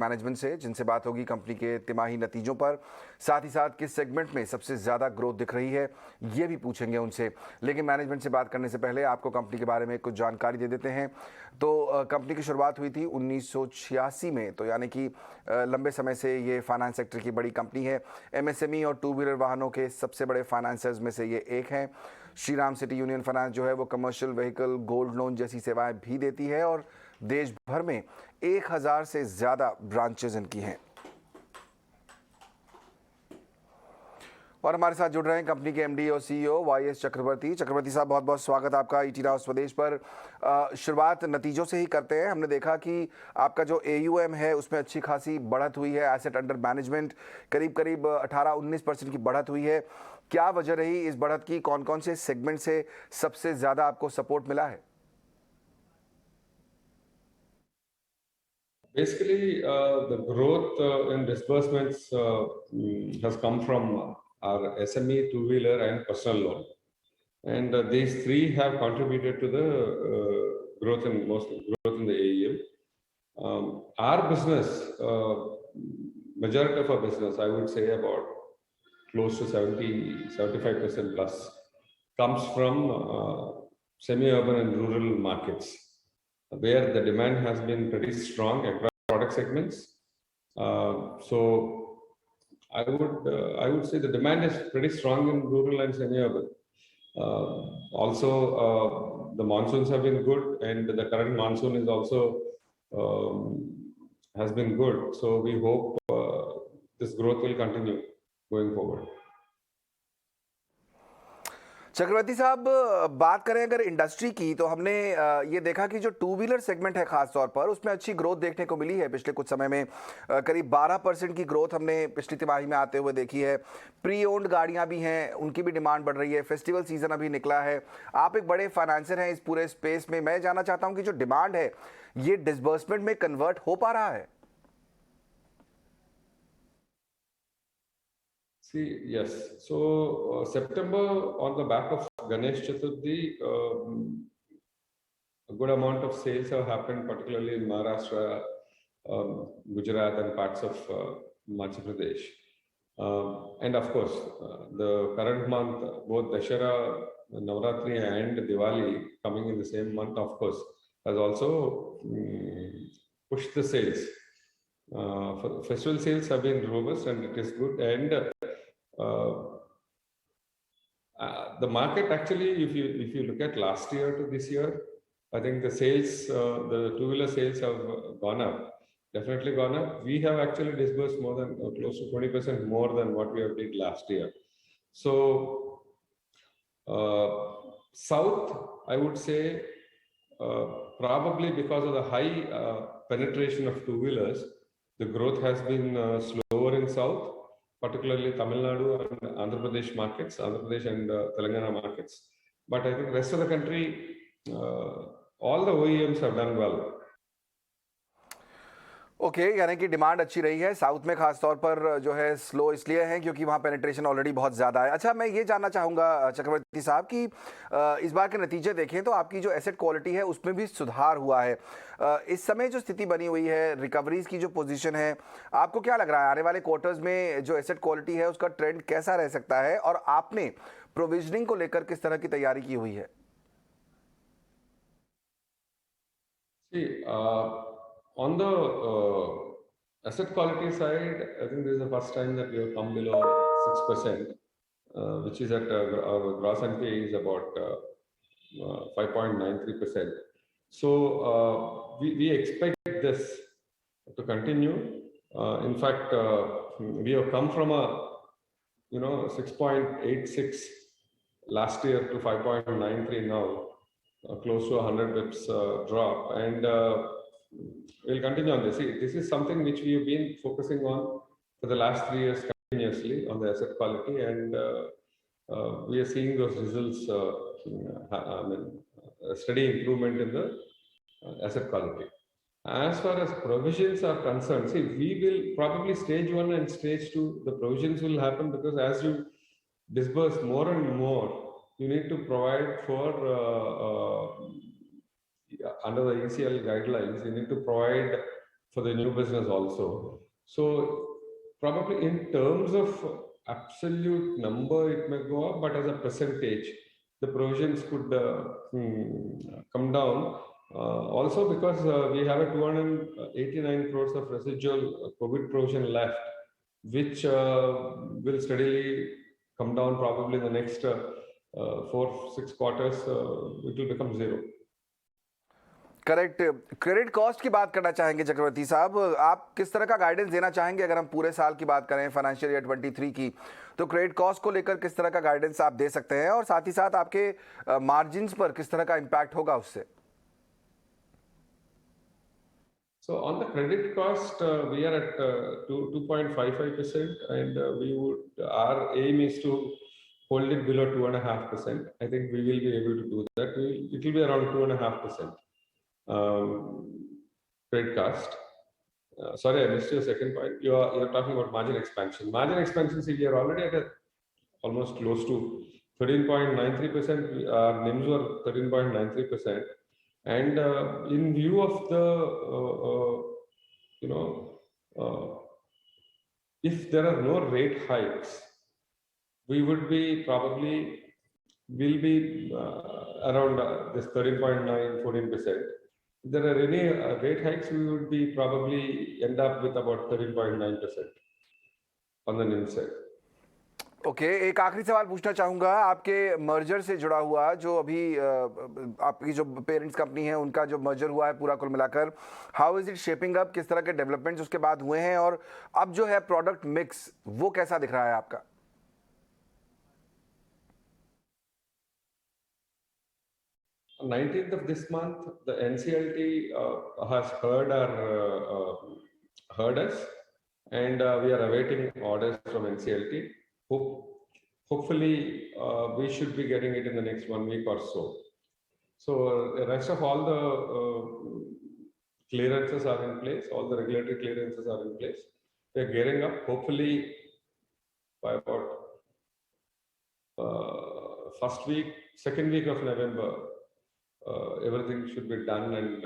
Management से, जिनसे बात होगी कंपनी के तिमाही नतीजों पर, साथ ही साथ किस सेगमेंट में सबसे ज़्यादा ग्रोथ दिख रही है ये भी पूछेंगे उनसे। लेकिन मैनेजमेंट से बात करने से पहले आपको कंपनी के बारे में कुछ जानकारी दे देते हैं। तो कंपनी की शुरुआत हुई थी 1986 में, तो यानी कि लंबे समय से ये फाइनेंस सेक्टर की बड़ी कंपनी है। एमएसएमई और टू व्हीलर वाहनों के सबसे बड़े फाइनेंसर्स में से ये एक हैं। श्रीराम सिटी यूनियन फाइनेंस जो है वो कमर्शियल व्हीकल, गोल्ड लोन जैसी सेवाएं भी देती है और देश भर में 1000 से ज़्यादा ब्रांचेज इनकी हैं। और हमारे साथ जुड़ रहे हैं कंपनी के एमडी और सीईओ वाईएस चक्रवर्ती। चक्रवर्ती साहब, बहुत बहुत स्वागत आपका ईटी नाउ स्वदेश पर। शुरुआत नतीजों से ही करते हैं। हमने देखा कि आपका जो एयूएम है उसमें अच्छी खासी बढ़त हुई है। एसेट अंडर मैनेजमेंट करीब करीब 18-19% की बढ़त हुई है। क्या वजह रही इस बढ़त की? कौन कौन से सेगमेंट से सबसे ज़्यादा आपको सपोर्ट मिला है? Basically, the growth in disbursements has come from our SME, two-wheeler, and personal loan, and these three have contributed to the growth in the AUM. Our business, majority of our business, I would say about close to 75% plus, comes from semi-urban and rural markets, where the demand has been pretty strong across product segments. So I would say the demand is pretty strong in rural and semi-urban. Also, the monsoons have been good, and the current monsoon is also has been good. So we hope this growth will continue going forward. चक्रवर्ती साहब, बात करें अगर industry की, तो हमने ये देखा कि जो टू व्हीलर सेगमेंट है खास तौर पर, उसमें अच्छी ग्रोथ देखने को मिली है पिछले कुछ समय में। करीब 12% की ग्रोथ हमने पिछली तिमाही में आते हुए देखी है। प्री ओन्ड गाड़ियां भी हैं, उनकी भी डिमांड बढ़ रही है। फेस्टिवल सीजन अभी निकला है। आप एक बड़े फाइनेंसर हैं इस पूरे स्पेस में। मैं जानना चाहता हूँ कि जो डिमांड है ये डिसबर्समेंट में कन्वर्ट हो पा रहा है? See, yes. So September, on the back of Ganesh Chaturthi, a good amount of sales have happened, particularly in Maharashtra, Gujarat, and parts of Madhya Pradesh. And of course, the current month, both Dashera, Navratri, and Diwali coming in the same month, of course, has also pushed the sales. Festival sales have been robust, and it is good. And the market actually, if you look at last year to this year, I think the sales, the two-wheeler sales have gone up, definitely gone up. We have actually disbursed more than close to 20% more than what we have did last year. So South, I would say, probably because of the high penetration of two-wheelers, the growth has been slower in South, particularly Tamil Nadu and Andhra Pradesh markets, Andhra Pradesh and Telangana markets. But I think rest of the country, all the OEMs have done well. Okay, यानी कि demand अच्छी रही है। South में खास तौर पर जो है स्लो इसलिए है क्योंकि वहाँ पेनिट्रेशन ऑलरेडी बहुत ज़्यादा है। अच्छा, मैं ये जानना चाहूँगा चक्रवर्ती साहब कि इस बार के नतीजे देखें तो आपकी जो एसेट क्वालिटी है उसमें भी सुधार हुआ है। इस समय जो स्थिति बनी हुई है, रिकवरीज की जो पोजीशन है, आपको क्या लग रहा है आने वाले क्वार्टर्स में जो एसेट क्वालिटी है उसका ट्रेंड कैसा रह सकता है, और आपने प्रोविजनिंग को लेकर किस तरह की तैयारी की हुई है? See, on the asset quality side, I think this is the first time that we have come below 6%, which is at our gross NPA is about 5.93%. So we expect this to continue. In fact, we have come from a 6.86 last year to 5.93 now, close to 100 bips drop, and we'll continue on this. See, this is something which we have been focusing on for the last 3 years continuously on the asset quality, and we are seeing those results. A steady improvement in the asset quality. As far as provisions are concerned, see, we will probably stage 1 and stage 2, the provisions will happen because as you disburse more and more, you need to provide for under the ECL guidelines, you need to provide for the new business also. So probably in terms of absolute number, it may go up, but as a percentage, the provisions could come down. Also because we have a 289 crores of residual COVID provision left, which will steadily come down probably in the next 4-6 quarters. It will become zero. Correct. Credit cost की बात करना चाहेंगे चक्रवर्ती साहब, आप किस तरह का guidance देना चाहेंगे? अगर हम पूरे साल की बात करें, फाइनेंशियल ईयर 23 की, तो क्रेडिट कॉस्ट को लेकर किस तरह का गाइडेंस आप दे सकते हैं, और साथ ही साथ आपके मार्जिन्स पर किस तरह का इम्पैक्ट होगा उससे? So on the credit cost, we are at 2.55%, and our aim is to hold it below 2.5%. I think we will be able to do that. It will be around 2.5%. Credit cost. Sorry, I missed your second point. You're talking about margin expansion. Margin expansion, see, we are already at almost close to 13.93%. NIMs were 13.93%, and in view of the if there are no rate hikes, we would be will be around this 13.9-14%. If there are any rate hikes, we would be probably end up with about 13.9% on the NIM side. Okay, एक आखिरी सवाल पूछना चाहूँगा, आपके merger से जुड़ा हुआ, जो अभी आपकी जो पेरेंट्स कंपनी है उनका जो मर्जर हुआ है पूरा कुल मिलाकर, how is it shaping up? किस तरह के डेवलपमेंट्स उसके बाद हुए हैं, और अब जो है प्रोडक्ट मिक्स वो कैसा दिख रहा है आपका? 19th of this month, the NCLT has heard us, and we are awaiting orders from NCLT. Hopefully, we should be getting it in the next 1 week or so. So the rest of all the clearances are in place. All the regulatory clearances are in place. We are gearing up. Hopefully, by about second week of November, everything should be done, and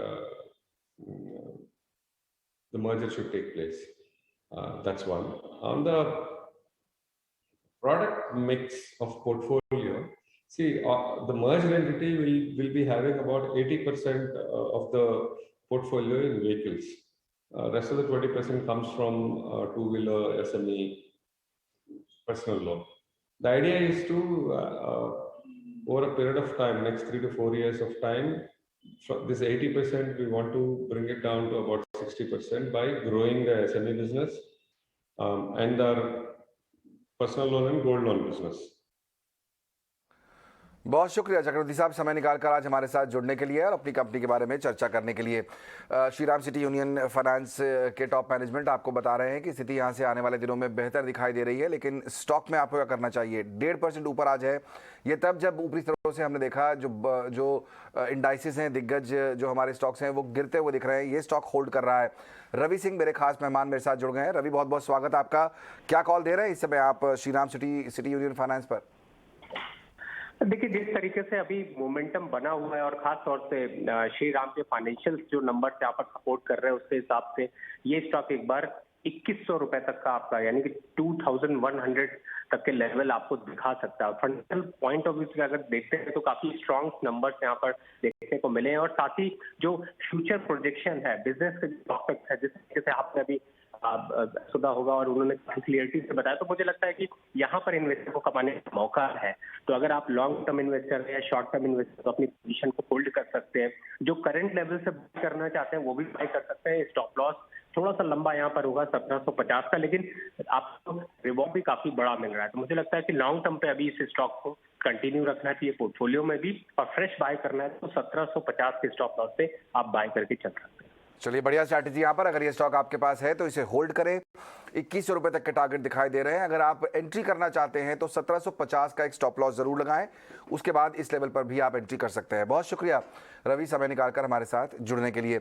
the merger should take place. That's one. On the product mix of portfolio, see, the merged entity will be having about 80% of the portfolio in vehicles. Rest of the 20% comes from two-wheeler, SME, personal loan. The idea is to over a period of time, next 3 to 4 years of time, this 80%, we want to bring it down to about 60% by growing the SME business and our personal loan and gold loan business. बहुत शुक्रिया चक्रवर्ती साहब, समय निकालकर आज हमारे साथ जुड़ने के लिए और अपनी कंपनी के बारे में चर्चा करने के लिए। श्रीराम सिटी यूनियन फाइनेंस के टॉप मैनेजमेंट आपको बता रहे हैं कि स्थिति यहां से आने वाले दिनों में बेहतर दिखाई दे रही है, लेकिन स्टॉक में आपको क्या करना चाहिए? 1.5% ऊपर आज है। ये तब जब ऊपरी स्तरों से हमने देखा जो इंडाइसिस हैं, दिग्गज जो हमारे स्टॉक्स हैं, वो गिरते हुए दिख रहे हैं। ये स्टॉक होल्ड कर रहा है। रवि सिंह मेरे खास मेहमान मेरे साथ जुड़ गए हैं। रवि, बहुत बहुत स्वागत आपका। क्या कॉल दे रहे हैं इस समय आप श्रीराम सिटी यूनियन फाइनेंस पर? देखिए, जिस तरीके से अभी मोमेंटम बना हुआ है और खास तौर से श्री राम के फाइनेंशियल जो नंबर यहाँ पर सपोर्ट कर रहे हैं, उसके हिसाब से ये स्टॉक एक बार 2100 रुपए तक का आपका, यानी कि 2100 तक के लेवल आपको दिखा सकता है। फंडामेंटल पॉइंट ऑफ व्यू से अगर देखते हैं तो काफी स्ट्रॉन्ग नंबर्स यहाँ पर देखने को मिले हैं, और साथ ही जो फ्यूचर प्रोजेक्शन है, बिजनेस के प्रॉस्पेक्ट है, जिस तरीके से आपने अभी सुधा होगा और उन्होंने क्लियरिटी से बताया, तो मुझे लगता है कि यहाँ पर इन्वेस्टर को कमाने का मौका है। तो अगर आप लॉन्ग टर्म इन्वेस्टर है या शॉर्ट टर्म इन्वेस्टर, तो अपनी पोजीशन को होल्ड कर सकते हैं। जो करंट लेवल से बाय करना चाहते हैं वो भी बाय कर सकते हैं। स्टॉप लॉस थोड़ा सा लंबा यहाँ पर होगा 1750 का, लेकिन आपको रिवॉर्ड भी काफी बड़ा मिल रहा है। तो मुझे लगता है कि लॉन्ग टर्म पे अभी इस स्टॉक को कंटिन्यू रखना चाहिए पोर्टफोलियो में भी, और फ्रेश बाय करना है तो 1750 के स्टॉप लॉस से आप बाय करके चल सकते हैं। चलिए, बढ़िया स्ट्रैटेजी यहाँ पर। अगर ये स्टॉक आपके पास है तो इसे होल्ड करें। 2100 रुपए तक के टारगेट दिखाई दे रहे हैं। अगर आप एंट्री करना चाहते हैं तो 1750 का एक स्टॉप लॉस जरूर लगाएं, उसके बाद इस लेवल पर भी आप एंट्री कर सकते हैं। बहुत शुक्रिया रवि, समय निकालकर हमारे साथ जुड़ने के लिए।